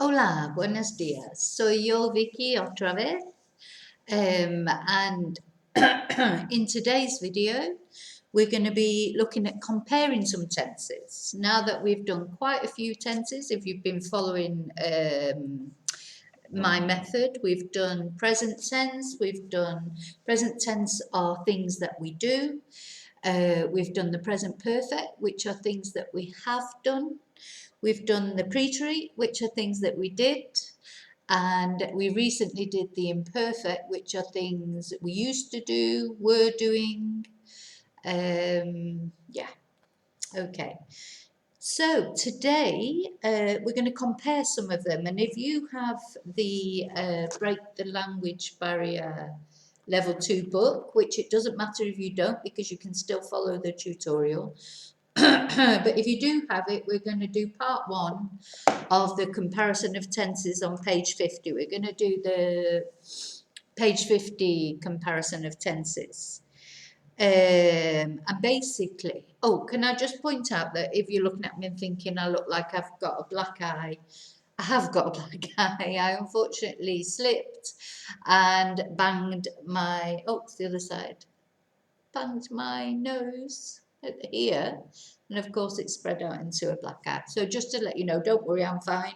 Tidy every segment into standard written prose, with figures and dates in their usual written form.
Hola, buenos días. Soy yo, Vicky, otra vez. And in today's video, we're going to be looking at comparing some tenses. Now that we've done quite a few tenses, if you've been following my method, we've done present tense, we've done present tense are things that we do. We've done the present perfect, which are things that we have done. We've done the preterite, which are things that we did. And we recently did the imperfect, which are things that we used to do, were doing. Yeah, okay. So today we're going to compare some of them. And if you have the Break the Language Barrier Level 2 book, which it doesn't matter if you don't, because you can still follow the tutorial. But if you do have it, we're going to do part 1 of the comparison of tenses on page 50. We're going to do the page 50 comparison of tenses. And basically, can I just point out that if you're looking at me and thinking I look like I've got a black eye, I have got a black eye. I unfortunately slipped and banged my, it's the other side, banged my nose here, and of course it spread out into a black eye. So just to let you know, don't worry, I'm fine.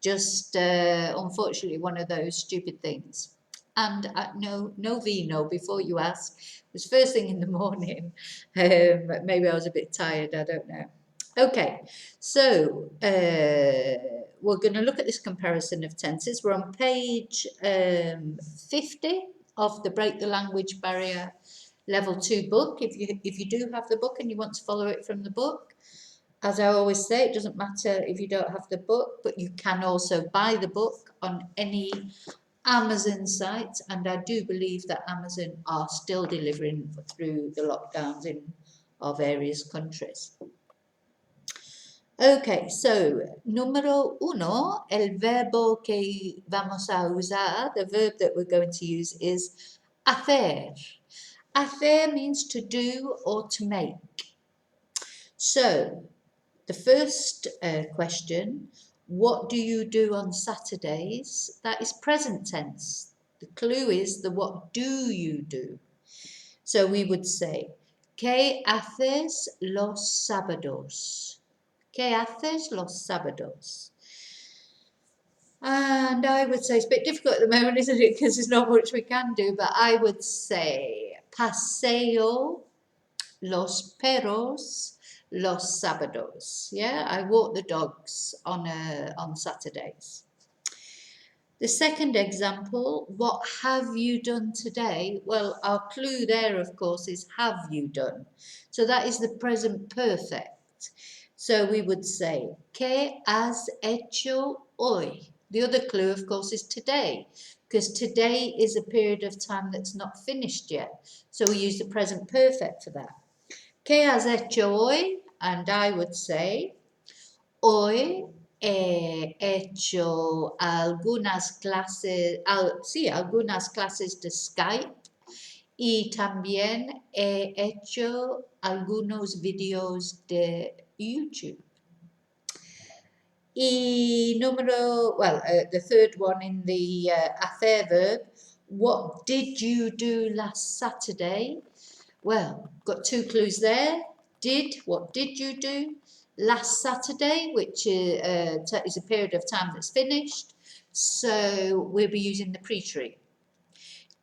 Just unfortunately one of those stupid things. And no vino, before you ask. It was first thing in the morning. Maybe I was a bit tired, I don't know. Okay, so we're going to look at this comparison of tenses. We're on page 50 of the Break the Language Barrier Level 2 book. If you do have the book and you want to follow it from the book, as I always say, it doesn't matter if you don't have the book, but you can also buy the book on any Amazon site, and I do believe that Amazon are still delivering through the lockdowns in our various countries. Okay, so número 1, el verbo que vamos a usar, the verb that we're going to use is hacer. Hacer means to do or to make. So, the first question, what do you do on Saturdays? That is present tense. The clue is the what do you do? So we would say, ¿qué haces los sábados? ¿Qué haces los sábados? And I would say, it's a bit difficult at the moment, isn't it? Because there's not much we can do, but I would say, paseo los perros los sábados. Yeah, I walk the dogs on Saturdays. The second example, what have you done today? Well, our clue there, of course, is have you done. So that is the present perfect. So we would say, ¿qué has hecho hoy? The other clue, of course, is today, because today is a period of time that's not finished yet. So we use the present perfect for that. ¿Qué has hecho hoy? And I would say, hoy he hecho algunas clases, algunas clases de Skype, y también he hecho algunos videos de YouTube. Y the third one in the hacer verb, what did you do last Saturday? Well, got two clues there. What did you do? Last Saturday, which is a period of time that's finished. So we'll be using the preterite.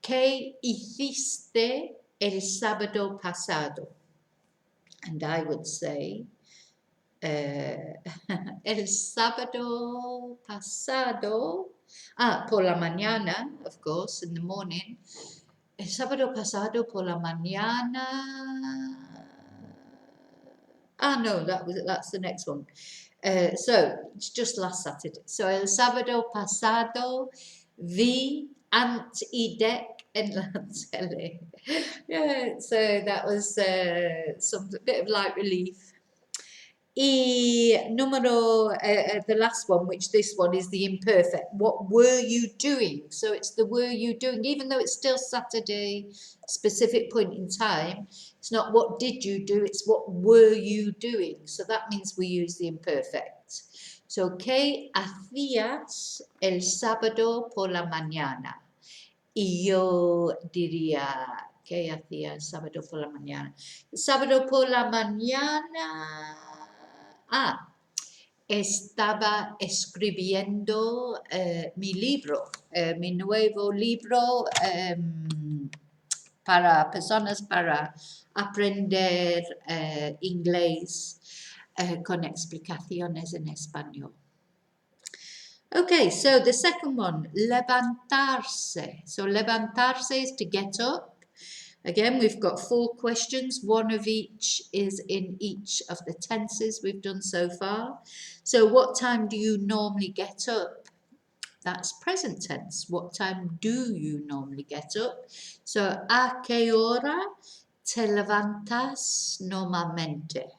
¿Qué hiciste el sábado pasado? And I would say, el sábado pasado, por la mañana, of course, in the morning. El sábado pasado por la mañana. No, that's the next one. So it's just last Saturday. So el sábado pasado vi Ant y Dec en la tele. Yeah, so that was some bit of light relief. Y the last one, which this one is the imperfect. What were you doing? So it's the were you doing, even though it's still Saturday, specific point in time. It's not what did you do, it's what were you doing. So that means we use the imperfect. So, ¿qué hacías el sábado por la mañana? Y yo diría, ¿qué hacía el sábado por la mañana? El sábado por la mañana, estaba escribiendo mi libro, mi nuevo libro para personas para aprender inglés con explicaciones en español. Okay, so the second one, levantarse. So levantarse is to get up. Again, we've got 4 questions. One of each is in each of the tenses we've done so far. So what time do you normally get up? That's present tense. What time do you normally get up? So, ¿a qué hora te levantas normalmente?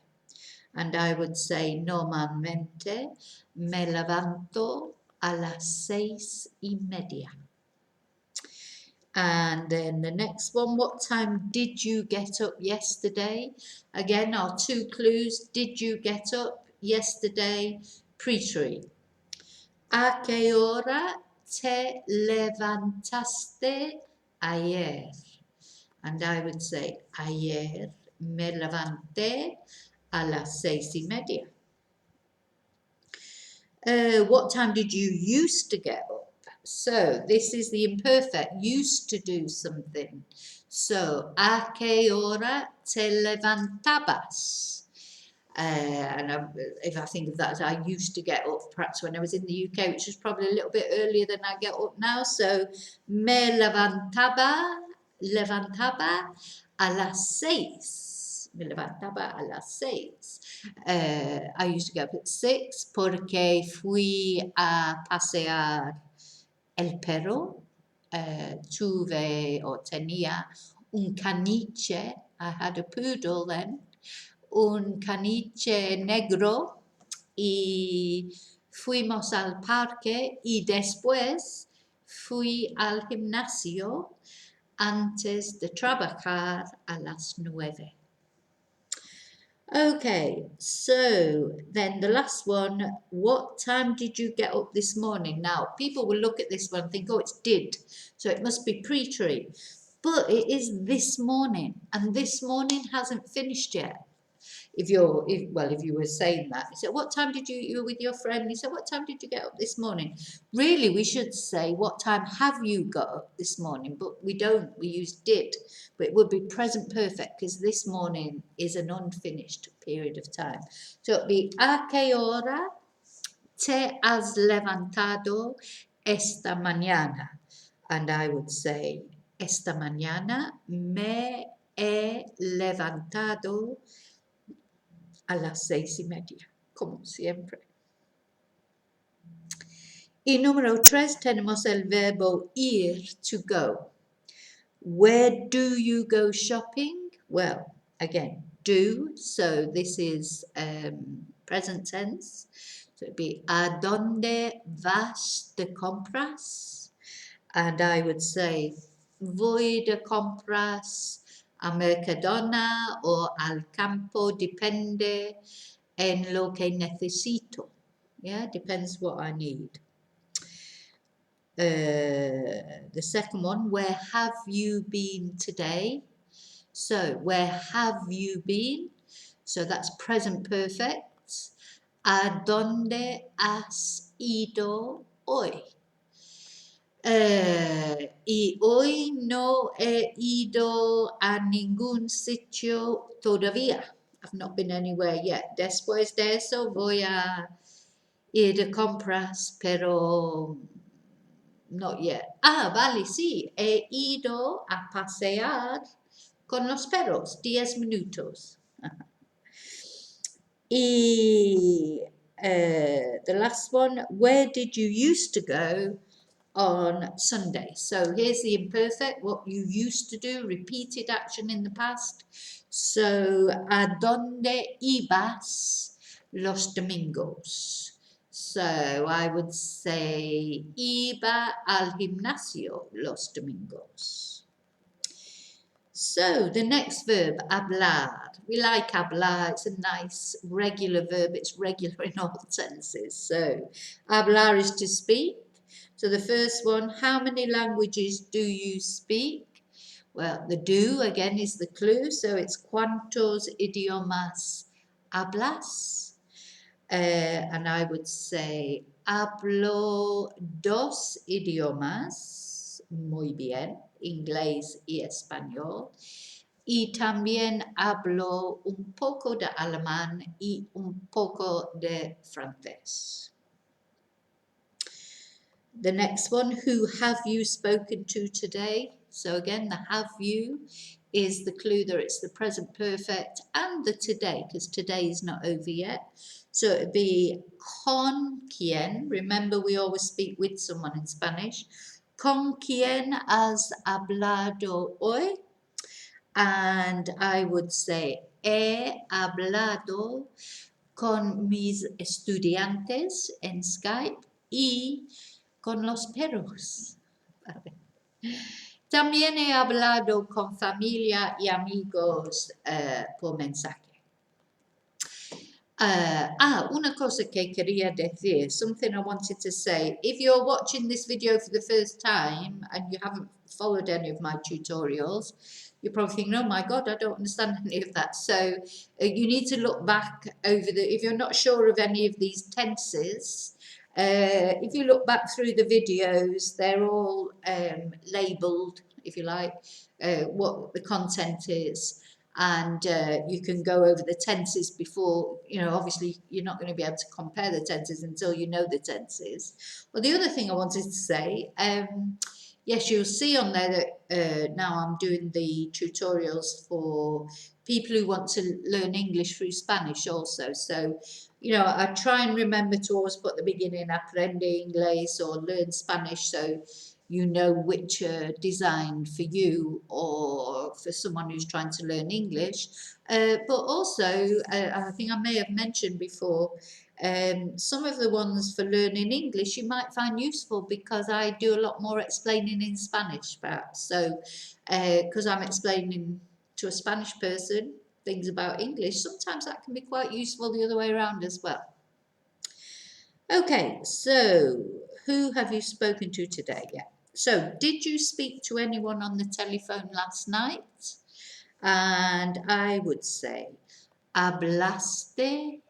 And I would say normalmente me levanto a las 6:30. And then the next one, what time did you get up yesterday? Again, our 2 clues. Did you get up yesterday? Preterite. ¿A qué hora te levantaste ayer? And I would say, ayer me levanté a las 6:30. What time did you used to get up? So this is the imperfect, used to do something. So, ¿a qué hora te levantabas? And if I think of that as I used to get up, perhaps when I was in the UK, which was probably a little bit earlier than I get up now. So, me levantaba a las 6. Me levantaba a las 6. I used to get up at 6 porque fui a pasear el perro. Tuve o tenía un caniche. I had a poodle then. Un caniche negro. Y fuimos al parque y después fui al gimnasio antes de trabajar a las 9. Okay, so then the last one, what time did you get up this morning? Now, people will look at this one and think, oh, it's did, so it must be preterite. But it is this morning, and this morning hasn't finished yet. If you were saying that, you said, what time did you were with your friend? You said, what time did you get up this morning? Really, we should say, what time have you got up this morning? But we don't, we use did. But it would be present perfect because this morning is an unfinished period of time. So it would be, ¿a qué hora te has levantado esta mañana? And I would say, esta mañana me he levantado a las 6:30, como siempre. Y número 3 tenemos el verbo ir, to go. Where do you go shopping? Well, again, do, so this is present tense. So it'd be, ¿a dónde vas de compras? And I would say, voy de compras a Mercadona o al campo, depende en lo que necesito. Yeah, depends what I need. The second one, where have you been today? So, where have you been? So that's present perfect. ¿A dónde has ido hoy? Y hoy no he ido a ningún sitio todavía. I've not been anywhere yet. Después de eso voy a ir de compras, pero not yet. Vale, sí. He ido a pasear con los perros 10 minutos. Y the last one, where did you used to go on Sunday? So here's the imperfect, what you used to do, repeated action in the past. So, ¿a dónde ibas los domingos. So I would say iba al gimnasio los domingos. So the next verb, hablar. We like hablar. It's a nice regular verb. It's regular in all tenses. So hablar is to speak. So the first one, how many languages do you speak? Well, the do again is the clue. So it's cuántos idiomas hablas? And I would say hablo dos idiomas. Muy bien. Inglés y español. Y también hablo un poco de alemán y un poco de francés. The next one, who have you spoken to today? So again, the have you is the clue that it's the present perfect and the today, because today is not over yet. So it'd be con quien. Remember, we always speak with someone in Spanish. Con quien has hablado hoy? And I would say, he hablado con mis estudiantes en Skype y con los perros. También he hablado con familia y amigos por mensaje. Una cosa que quería decir, something I wanted to say. If you're watching this video for the first time and you haven't followed any of my tutorials, you're probably thinking, oh my God, I don't understand any of that. So you need to look back over if you're not sure of any of these tenses, if you look back through the videos, they're all labelled, if you like, what the content is. And you can go over the tenses before, obviously you're not going to be able to compare the tenses until you know the tenses. Well, the other thing I wanted to say, yes, you'll see on there that now I'm doing the tutorials for people who want to learn English through Spanish also. So, I try and remember to always put the beginning, aprende inglés or learn Spanish, so you know which are designed for you or for someone who's trying to learn English. But also, I think I may have mentioned before, some of the ones for learning English you might find useful because I do a lot more explaining in Spanish, perhaps. So, because I'm explaining to a Spanish person things about English, sometimes that can be quite useful the other way around as well. Okay, so who have you spoken to today? Yeah. So, did you speak to anyone on the telephone last night? And I would say, hablaste.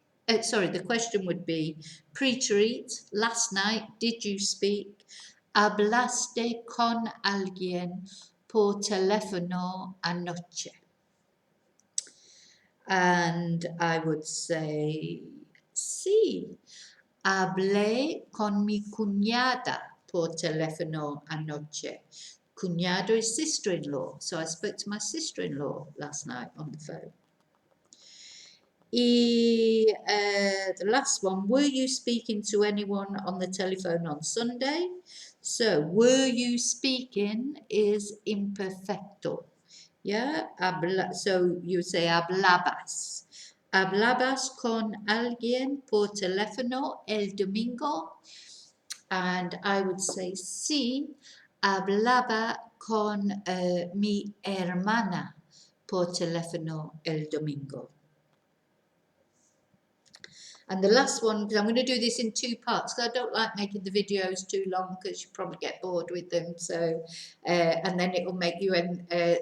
Sorry, the question would be, preterite, last night, did you speak? Hablaste con alguien por teléfono anoche? And I would say, sí. Hablé con mi cuñada por teléfono anoche. Cuñado is sister-in-law, so I spoke to my sister-in-law last night on the phone. The last one, were you speaking to anyone on the telephone on Sunday? So, were you speaking is imperfecto. Yeah, so you say hablabas. Hablabas con alguien por teléfono el domingo? And I would say sí, hablaba con mi hermana por teléfono el domingo. And the last one, because I'm going to do this in two parts, because I don't like making the videos too long because you probably get bored with them. So, and then it will make you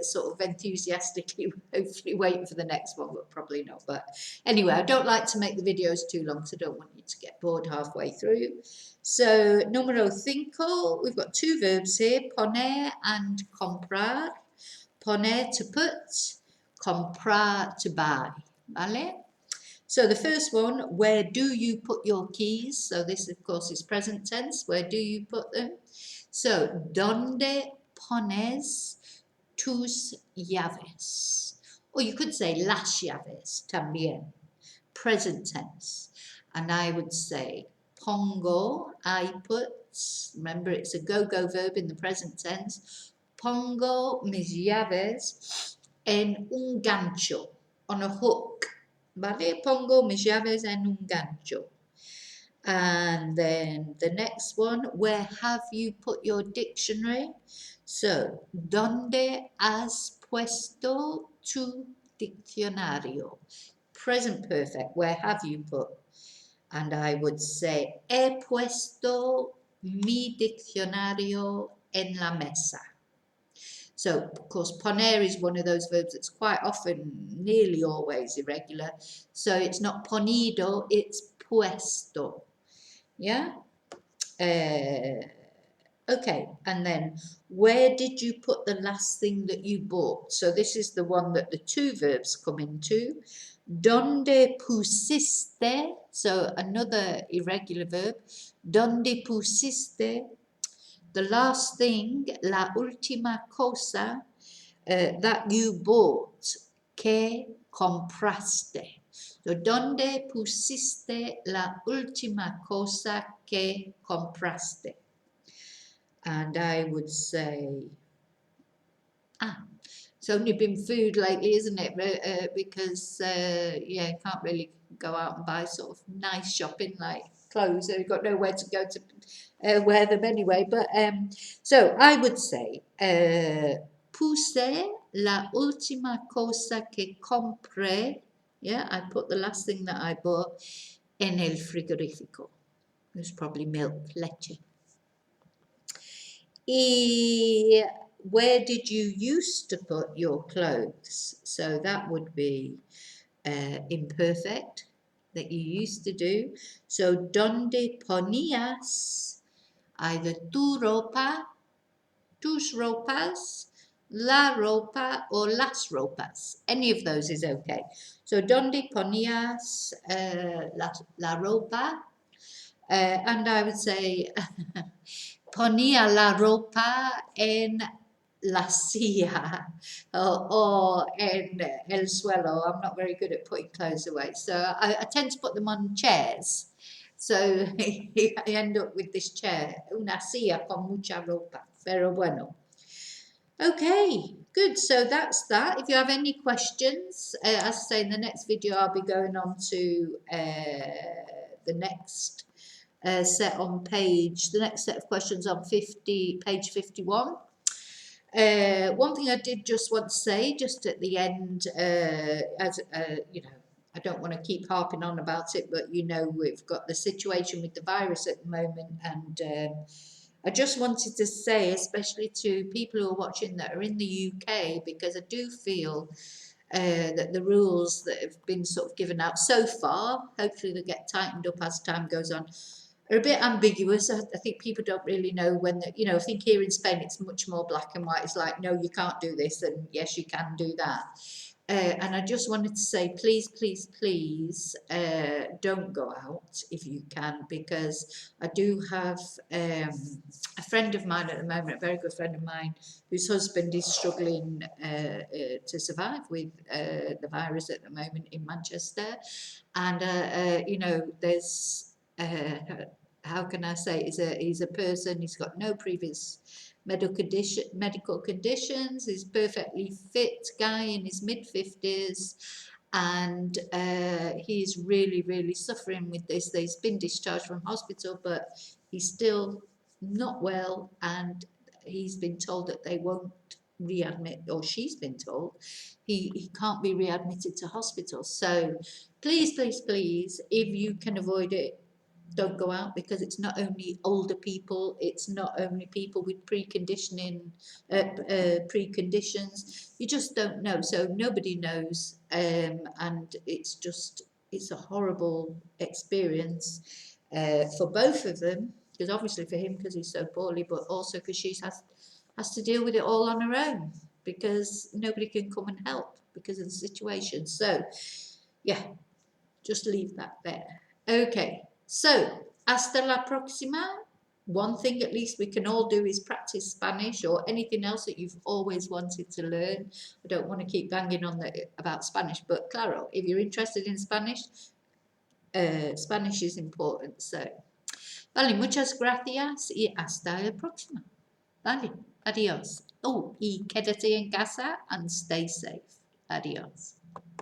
sort of enthusiastically, hopefully waiting for the next one, but probably not. But anyway, I don't like to make the videos too long, so I don't want you to get bored halfway through. So, número 5, we've got two verbs here, poner and comprar. Poner to put, comprar to buy. ¿Vale? So the first one, where do you put your keys? So this, of course, is present tense. Where do you put them? So, ¿dónde pones tus llaves? Or you could say las llaves también. Present tense. And I would say, pongo, I put. Remember, it's a go-go verb in the present tense. Pongo mis llaves en un gancho, on a hook. ¿vale? Pongo mis llaves en un gancho. And then the next one, where have you put your dictionary? So, ¿dónde has puesto tu diccionario? Present perfect, where have you put? And I would say, he puesto mi diccionario en la mesa. So, of course, poner is one of those verbs that's quite often, nearly always irregular. So it's not ponido, it's puesto. Yeah? Okay, and then where did you put the last thing that you bought? So this is the one that the two verbs come into. ¿Dónde pusiste? So another irregular verb. ¿Dónde pusiste? The last thing, la última cosa that you bought. ¿Qué compraste? So, ¿dónde pusiste la última cosa que compraste? And I would say, it's only been food lately, isn't it? Because, yeah, you can't really go out and buy sort of nice shopping like clothes. You've got nowhere to go to wear them anyway. But so I would say, puse la última cosa que compré. Yeah, I put the last thing that I bought en el frigorífico. It was probably milk, leche. Y where did you used to put your clothes? So that would be imperfect, that you used to do. So, ¿dónde ponías either tu ropa, tus ropas, la ropa, or las ropas? Any of those is okay. So, ¿dónde ponías la ropa? And I would say, ponía la ropa en la silla or en el suelo. I'm not very good at putting clothes away. So I tend to put them on chairs. So I end up with this chair, una silla con mucha ropa. Pero bueno. Okay, good. So that's that. If you have any questions, as I say, in the next video, I'll be going on to the next set on the next set of questions on page 51. One thing I did just want to say, just at the end, as you know, I don't want to keep harping on about it, but you know, we've got the situation with the virus at the moment, and I just wanted to say, especially to people who are watching that are in the UK, because I do feel that the rules that have been sort of given out so far, hopefully they get tightened up as time goes on, are a bit ambiguous. I think people don't really know when, you know, I think here in Spain it's much more black and white. It's like, no, you can't do this, and yes, you can do that. And I just wanted to say, please, please, please, don't go out if you can, because I do have a friend of mine at the moment, a very good friend of mine, whose husband is struggling to survive with the virus at the moment in Manchester. And, you know, there's, how can I say, he's a person, he's got no previous medical conditions, he's perfectly fit guy in his mid-50s, and he's really, really suffering with this. He's been discharged from hospital, but he's still not well, and he's been told that they won't readmit, or she's been told he can't be readmitted to hospital. So please, please, please, if you can avoid it, don't go out, because it's not only older people, it's not only people with preconditions, you just don't know. So nobody knows, and it's a horrible experience for both of them, because obviously for him because he's so poorly, but also because she has to deal with it all on her own, because nobody can come and help because of the situation. So yeah, just leave that there. Okay, so hasta la próxima. One thing at least we can all do is practice Spanish, or anything else that you've always wanted to learn. I don't want to keep banging on about Spanish, but claro, if you're interested in Spanish, Spanish is important. So, vale, muchas gracias y hasta la próxima. Vale, adiós. Oh, y quédate en casa and stay safe. Adiós.